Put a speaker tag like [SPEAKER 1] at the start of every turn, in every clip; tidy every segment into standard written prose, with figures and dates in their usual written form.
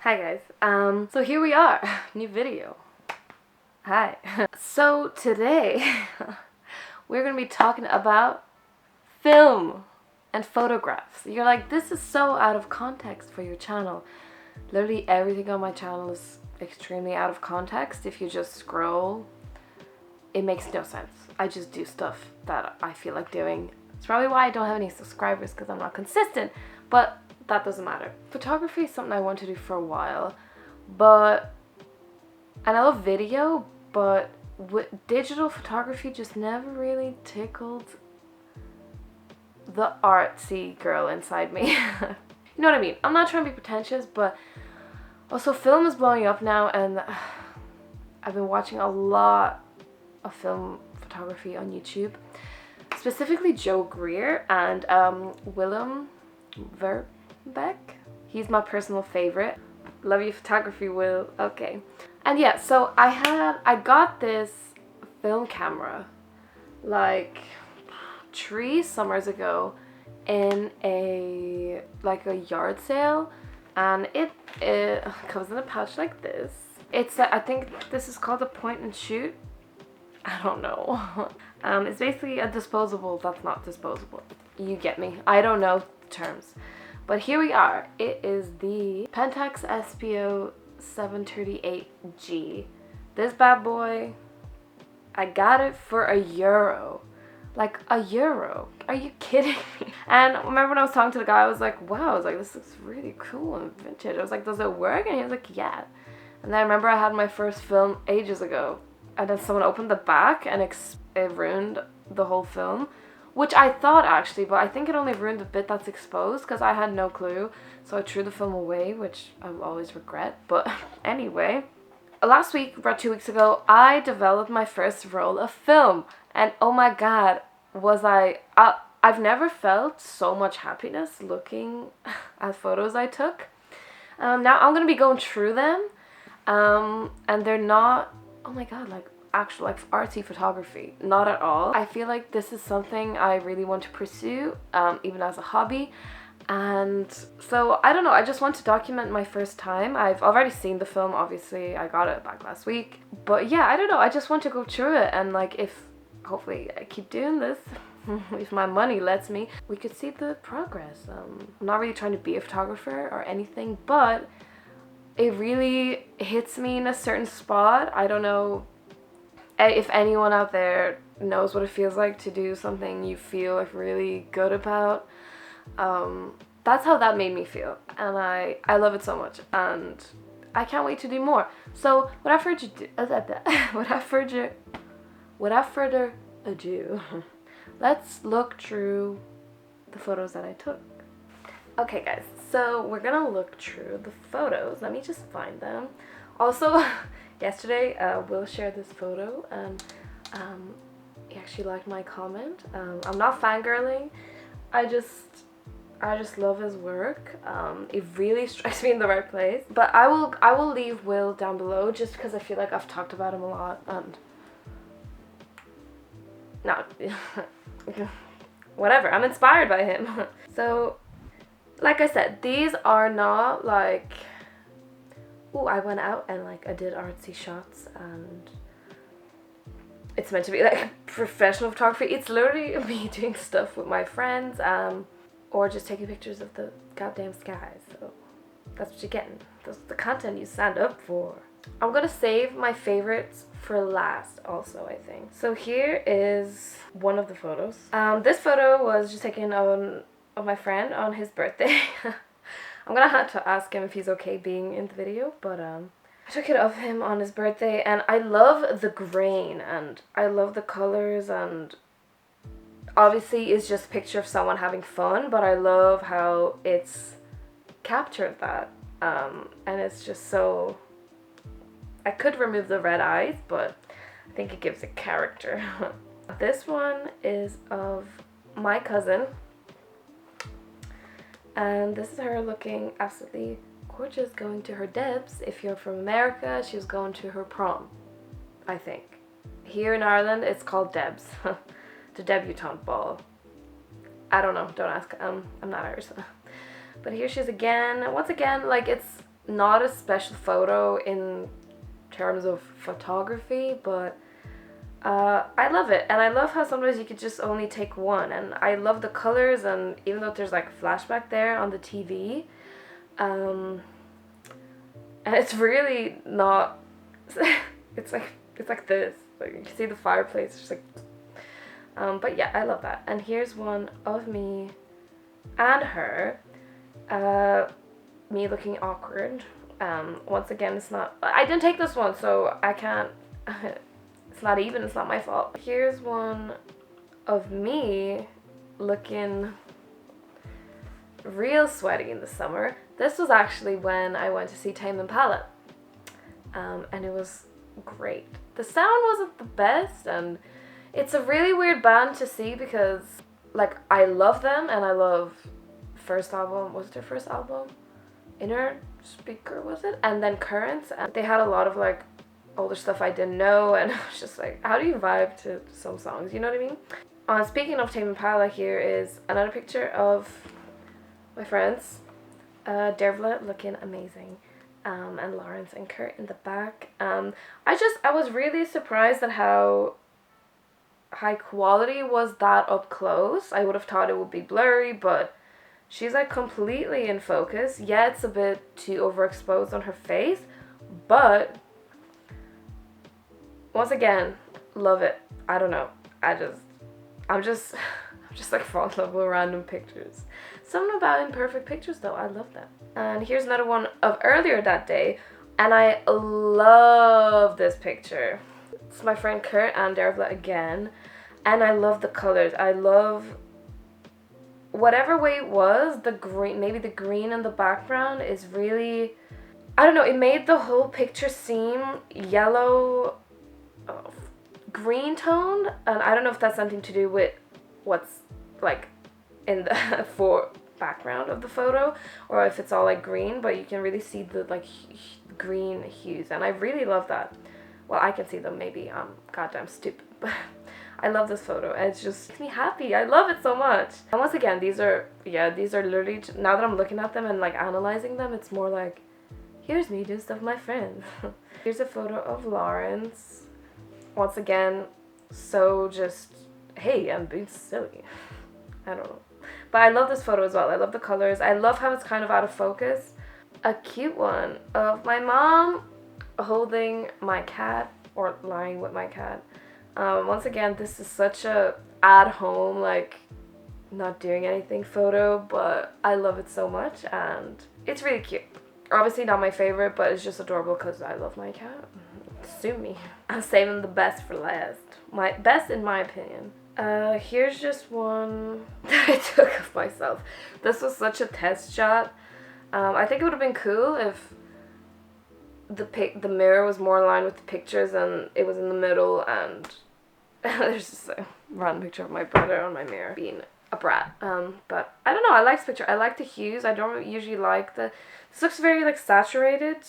[SPEAKER 1] Hi guys. So here we are, new video. Hi. So today we're gonna be talking about film and photographs. You're like, this is so out of context for your channel. Literally everything on my channel is extremely out of context. If you just scroll, it makes no sense. I just do stuff that I feel like doing. It's probably why I don't have any subscribers, because I'm not consistent, but that doesn't matter. Photography is something I want to do for a while, and I love video, but digital photography just never really tickled the artsy girl inside me. You know what I mean? I'm not trying to be pretentious, but also film is blowing up now, and I've been watching a lot of film photography on YouTube, specifically Greer and Willem verbeeck. He's my personal favorite. Love your photography, Will. Okay. And yeah, so I got this film camera like 3 summers ago in a yard sale, and it comes in a pouch like this. It's I think this is called a point and shoot. I don't know. It's basically a disposable that's not disposable. You get me. I don't know terms. But here we are. It is the Pentax SPO 738G. This bad boy, I got it for €1. Like €1. Are you kidding me? And remember when I was talking to the guy, I was like, wow, I was like, this looks really cool and vintage. I was like, does it work? And he was like, yeah. And then I remember I had my first film ages ago, and then someone opened the back and it ruined the whole film. Which I thought actually, but I think it only ruined the bit that's exposed because I had no clue. So I threw the film away, which I will always regret. But anyway, last week, about 2 weeks ago, I developed my first roll of film. And oh my god, I've never felt so much happiness looking at photos I took. Now I'm going to be going through them. And they're not, oh my god, like actual like artsy photography, not at all. I feel like this is something I really want to pursue, even as a hobby. And so I don't know, I just want to document my first time. I've already seen the film, obviously. I got it back last week, but yeah, I don't know, I just want to go through it, and like, if hopefully I keep doing this, if my money lets me, we could see the progress. I'm not really trying to be a photographer or anything, but it really hits me in a certain spot. I don't know if anyone out there knows what it feels like to do something you feel like really good about. That's how that made me feel, and I love it so much, and I can't wait to do more. So without further ado, let's look through the photos that I took. Okay guys, so we're gonna look through the photos. Let me just find them. Also, yesterday, Will shared this photo, and he actually liked my comment. I'm not fangirling. I just love his work. It really strikes me in the right place. But I will leave Will down below, just because I feel like I've talked about him a lot, and no, whatever. I'm inspired by him. So, like I said, these are not like, ooh, I went out and like I did artsy shots, and it's meant to be like professional photography. It's literally me doing stuff with my friends, or just taking pictures of the goddamn sky. So that's what you're getting. That's the content you signed up for. I'm gonna save my favorites for last also, I think. So here is one of the photos. This photo was just taken of my friend on his birthday. I'm gonna have to ask him if he's okay being in the video, but I took it of him on his birthday, and I love the grain, and I love the colors, and obviously it's just a picture of someone having fun, but I love how it's captured that, and it's just so, I could remove the red eyes, but I think it gives it character. This one is of my cousin, and this is her looking absolutely gorgeous, going to her debs. If you're from America, she was going to her prom, I think. Here in Ireland, it's called debs. The debutante ball. I don't know, don't ask. I'm not Irish. But here she is again. Once again, like, it's not a special photo in terms of photography, but I love it. And I love how sometimes you could just only take one, and I love the colors, and even though there's like flashback there on the TV, and it's really not it's like this, like you can see the fireplace, it's just like but yeah, I love that. And here's one of me and her, me looking awkward. Once again, it's not, I didn't take this one, so I can't it's not even, it's not my fault. Here's one of me looking real sweaty in the summer. This was actually when I went to see Tame Impala, and it was great. The sound wasn't the best, and it's a really weird band to see because, like, I love them, and I love first album, was it their first album? Inner Speaker, was it? And then Currents, and they had a lot of like older stuff I didn't know, and I was just like, how do you vibe to some songs, you know what I mean? Speaking of Tame Impala, here is another picture of my friends, Dervla looking amazing, and Lawrence and Kurt in the back. I was really surprised at how high quality was that up close. I would have thought it would be blurry, but she's like completely in focus. Yeah, it's a bit too overexposed on her face, but once again, love it. I don't know. I'm just like fall in love with random pictures. Something about imperfect pictures though, I love them. And here's another one of earlier that day, and I love this picture. It's my friend Kurt and Dervla again, and I love the colors. I love whatever way it was, the green, maybe the green in the background is really, I don't know, it made the whole picture seem yellow, green toned, and I don't know if that's something to do with what's like in the for background of the photo, or if it's all like green, but you can really see the like green hues, and I really love that. Well, I can see them, maybe I'm goddamn stupid, but I love this photo, and it just makes me happy. I love it so much. And once again, these are literally, now that I'm looking at them and like analyzing them, it's more like, here's me doing stuff with my friends. Here's a photo of Lawrence. Once again, so just, hey, I'm being silly. I don't know. But I love this photo as well. I love the colors. I love how it's kind of out of focus. A cute one of my mom holding my cat, or lying with my cat. Once again, this is such a at home, like not doing anything photo, but I love it so much, and it's really cute. Obviously not my favorite, but it's just adorable because I love my cat. Sue me. I'm saving the best for last. My best in my opinion. Here's just one that I took of myself. This was such a test shot. I think it would have been cool if the mirror was more aligned with the pictures and it was in the middle, and there's just a random picture of my brother on my mirror being a brat. But I don't know, I like this picture. I like the hues. I don't usually like this looks very like saturated,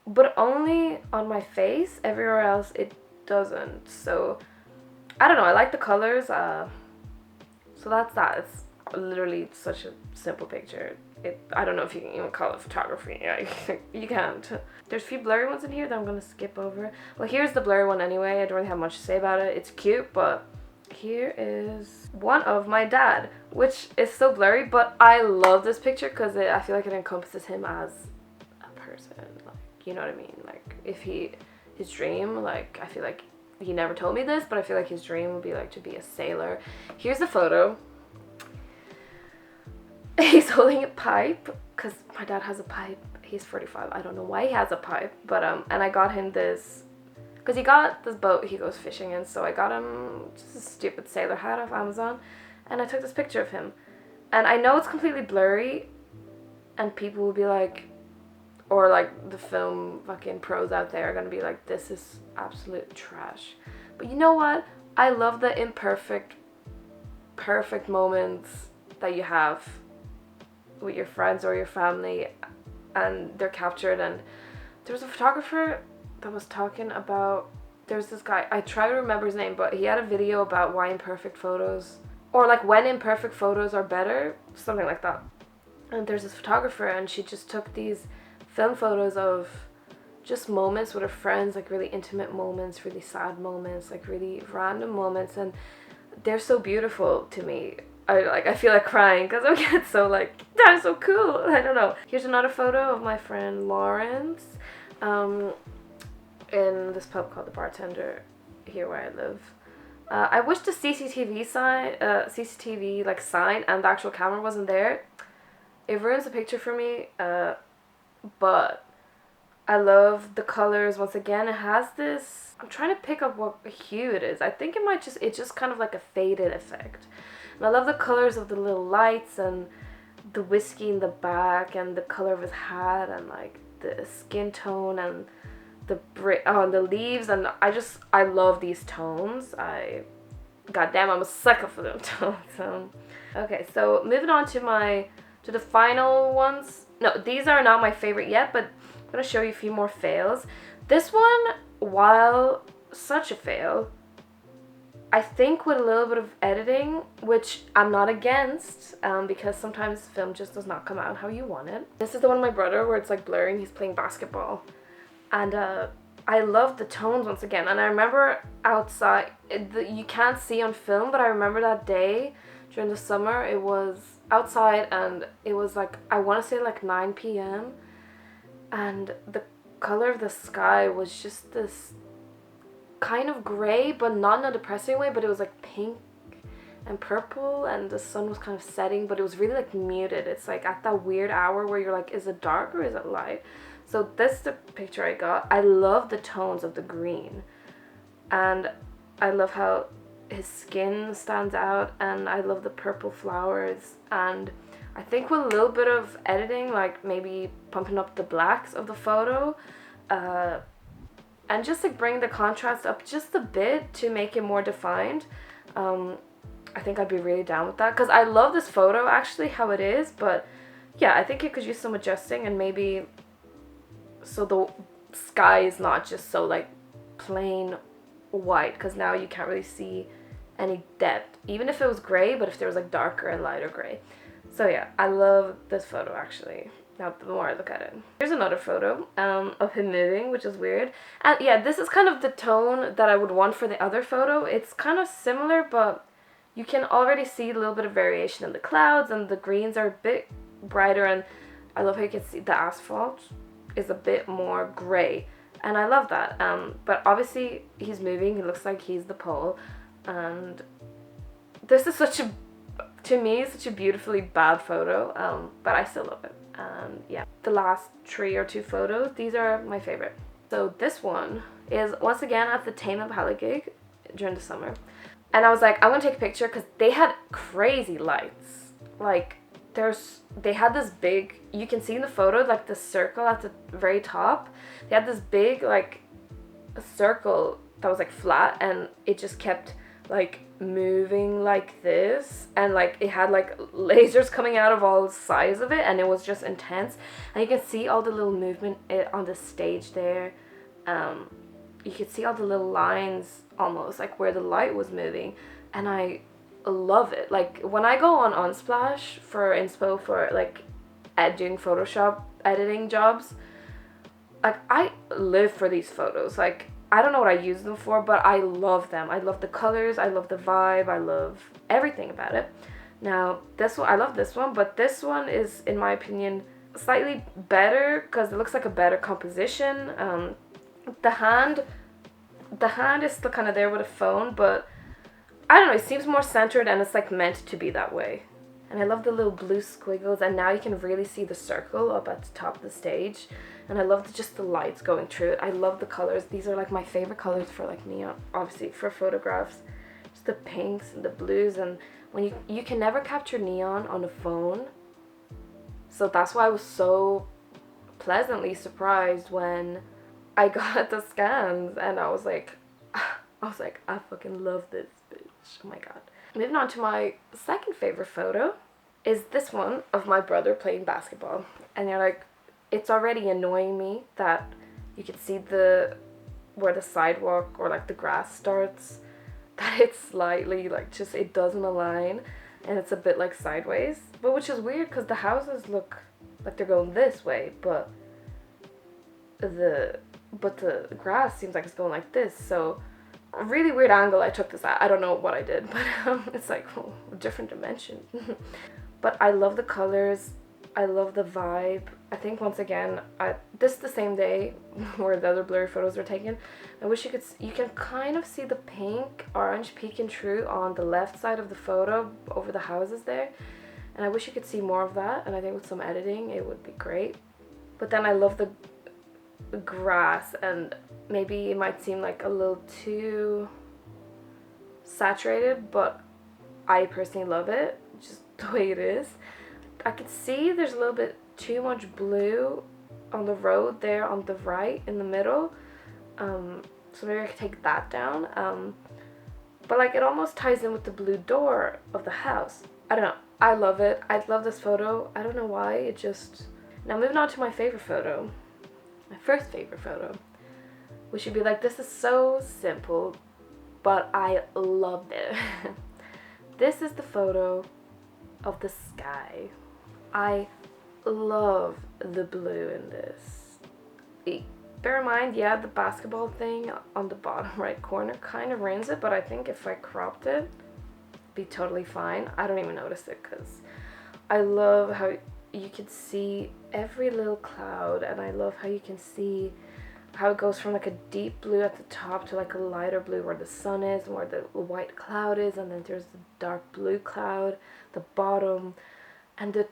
[SPEAKER 1] but only on my face. Everywhere else it doesn't. So I don't know, I like the colors. So that's that. It's literally such a simple picture. I don't know if you can even call it photography. Yeah, you can't. There's a few blurry ones in here that I'm gonna skip over. Well, here's the blurry one anyway. I don't really have much to say about it. It's cute, but here is one of my dad, which is so blurry, but I love this picture because I feel like it encompasses him as a person. Like, you know what I mean? Like, if his dream, like, I feel like he never told me this, but I feel like his dream would be like to be a sailor. Here's the photo. He's holding a pipe because my dad has a pipe. He's 45. I don't know why he has a pipe, but and I got him this because he got this boat he goes fishing in, so I got him just a stupid sailor hat off Amazon, and I took this picture of him. And I know it's completely blurry, and people will be like, or like the film fucking pros out there are gonna be like, this is absolute trash. But you know what? I love the perfect moments that you have with your friends or your family, and they're captured. And there was a photographer that was talking about, there's this guy, I try to remember his name, but he had a video about why imperfect photos, or like when imperfect photos are better, something like that. And there's this photographer, and she just took these film photos of just moments with our friends, like really intimate moments, really sad moments, like really random moments, and they're so beautiful to me. I feel like crying because I get so like, that's so cool. I don't know. Here's another photo of my friend Lawrence in this pub called The Bartender here where I live. I wish the CCTV like sign and the actual camera wasn't there. It ruins the picture for me, but I love the colors. Once again, it has this, I'm trying to pick up what hue it is. I think it's just kind of like a faded effect. And I love the colors of the little lights and the whiskey in the back and the color of his hat and like the skin tone and the leaves, and I love these tones. Goddamn, I'm a sucker for them tones. Okay, so moving on to the final ones. No, these are not my favorite yet, but I'm gonna show you a few more fails. This one, while such a fail, I think with a little bit of editing, which I'm not against, because sometimes film just does not come out how you want it. This is the one of my brother where it's like blurring, he's playing basketball. And I love the tones once again. And I remember outside, you can't see on film, but I remember that day during the summer, it was outside and it was like, I want to say like 9 p.m. And the color of the sky was just this kind of gray, but not in a depressing way, but it was like pink and purple, and the sun was kind of setting, but it was really like muted. It's like at that weird hour where you're like, is it dark or is it light? So this is the picture I got. I love the tones of the green, and I love how his skin stands out, and I love the purple flowers. And I think with a little bit of editing, like maybe pumping up the blacks of the photo, and just like bring the contrast up just a bit to make it more defined, I think I'd be really down with that, because I love this photo actually how it is, but yeah, I think it could use some adjusting, and maybe so the sky is not just so like plain white, because now you can't really see any depth, even if it was gray, but if there was like darker and lighter gray. So yeah, I love this photo actually, now the more I look at it. Here's another photo of him moving, which is weird. And yeah, this is kind of the tone that I would want for the other photo. It's kind of similar, but you can already see a little bit of variation in the clouds, and the greens are a bit brighter, and I love how you can see the asphalt is a bit more gray, and I love that. But obviously he's moving, it looks like he's the pole, and this is to me such a beautifully bad photo, but I still love it. And yeah, the last 3 or 2 photos, these are my favorite. So this one is once again at the Tame Impala gig during the summer, and I was like, I'm gonna take a picture because they had crazy lights. Like they had this big, you can see in the photo like the circle at the very top, they had this big like a circle that was like flat, and it just kept like moving like this, and like it had like lasers coming out of all sides of it, and it was just intense. And you can see all the little movement on the stage there. You could see all the little lines almost like where the light was moving, and I love it. Like when I go on Unsplash for inspo for like doing Photoshop editing jobs, like I live for these photos. Like I don't know what I use them for, but I love them. I love the colors, I love the vibe, I love everything about it. Now this one, I love this one, but this one is in my opinion slightly better because it looks like a better composition. The hand is still kind of there with a phone, but I don't know, it seems more centered, and it's like meant to be that way. And I love the little blue squiggles, and now you can really see the circle up at the top of the stage, and I love just the lights going through it. I love the colors. These are like my favorite colors for like neon, obviously for photographs. Just the pinks and the blues, and when you can never capture neon on a phone, so that's why I was so pleasantly surprised when I got the scans, and I was like, I fucking love this bitch. Oh my god. Moving on to my second favorite photo is this one of my brother playing basketball. And you're like, it's already annoying me that you can see where the sidewalk or like the grass starts, that it's slightly like just, it doesn't align, and it's a bit like sideways, but which is weird because the houses look like they're going this way, but but the grass seems like it's going like this. So a really weird angle I took this at. I don't know what I did, but it's like, oh, a different dimension. But I love the colors. I love the vibe. I think once again, this is the same day where the other blurry photos were taken. I wish you can kind of see the pink orange peeking through on the left side of the photo over the houses there. And I wish you could see more of that. And I think with some editing, it would be great. But then I love the grass, and maybe it might seem like a little too saturated, but I personally love it, just the way it is. I could see there's a little bit too much blue on the road there on the right in the middle, so maybe I could take that down, but like it almost ties in with the blue door of the house. I don't know, I love it. I love this photo. I don't know why, it just... Now moving on to my favorite photo, my first favorite photo, which would be like, this is so simple, but I loved it. This is the photo of the sky. I love the blue in this. Bear in mind, yeah, the basketball thing on the bottom right corner kind of ruins it, but I think if I cropped it, it'd be totally fine. I don't even notice it because I love how you can see every little cloud, and I love how you can see how it goes from like a deep blue at the top to like a lighter blue where the sun is and where the white cloud is, and then there's the dark blue cloud, the bottom, and the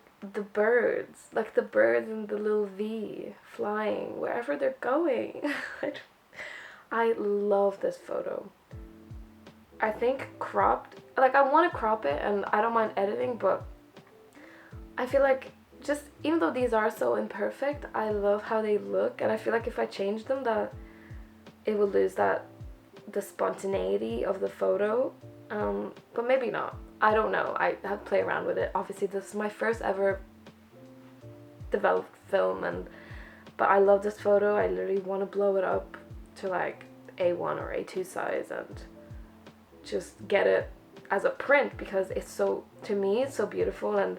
[SPEAKER 1] birds, like the birds in the little V flying wherever they're going. I love this photo. I think cropped, like I want to crop it and I don't mind editing, but I feel like just, even though these are so imperfect, I love how they look, and I feel like if I change them, that it will lose the spontaneity of the photo, but maybe not. I don't know. I have to play around with it. Obviously, this is my first ever developed film, but I love this photo. I literally want to blow it up to like A1 or A2 size and just get it as a print, because it's so, to me, it's so beautiful. And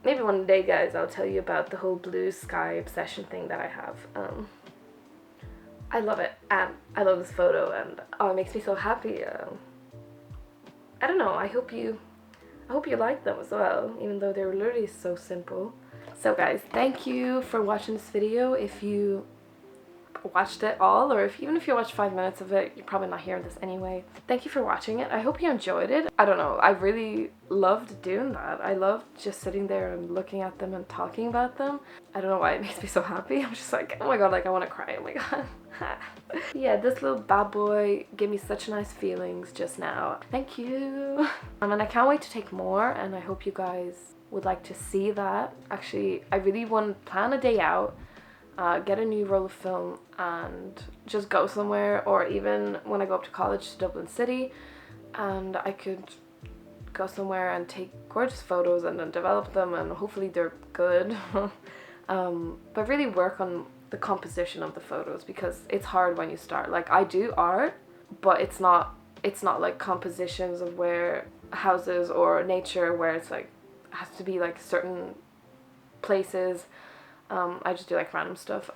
[SPEAKER 1] maybe one day, guys, I'll tell you about the whole blue sky obsession thing that I have. I love it, and I love this photo, and oh, it makes me so happy. I don't know, I hope you like them as well, even though they were literally so simple. So guys, thank you for watching this video. If you watched it all, or even if you watched 5 minutes of it, you're probably not hearing this anyway. Thank you for watching it. I hope you enjoyed it. I don't know, I really loved doing that. I loved just sitting there and looking at them and talking about them. I don't know why it makes me so happy. I'm just like, oh my god, like I want to cry, oh my god. Yeah, this little bad boy gave me such nice feelings just now. Thank you. And I can't wait to take more, and I hope you guys would like to see that. Actually, I really want to plan a day out, get a new roll of film and just go somewhere, or even when I go up to college to Dublin City, and I could go somewhere and take gorgeous photos and then develop them, and hopefully they're good. But really work on the composition of the photos, because it's hard when you start. Like, I do art, but it's not like compositions of where houses or nature where it's like has to be like certain places. I just do like random stuff.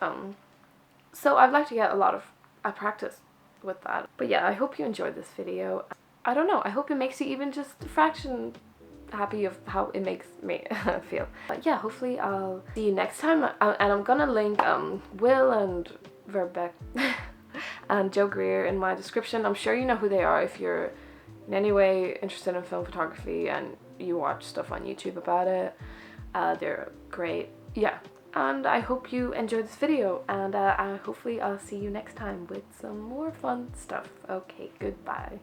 [SPEAKER 1] So I'd like to get a lot of practice with that. But yeah, I hope you enjoyed this video. I don't know, I hope it makes you even just a fraction happy of how it makes me feel. But yeah, hopefully I'll see you next time. And I'm gonna link Will and Verbeeck and Joe Greer in my description. I'm sure you know who they are if you're in any way interested in film photography and you watch stuff on YouTube about it. They're great. Yeah. And I hope you enjoyed this video, and hopefully I'll see you next time with some more fun stuff. Okay, goodbye.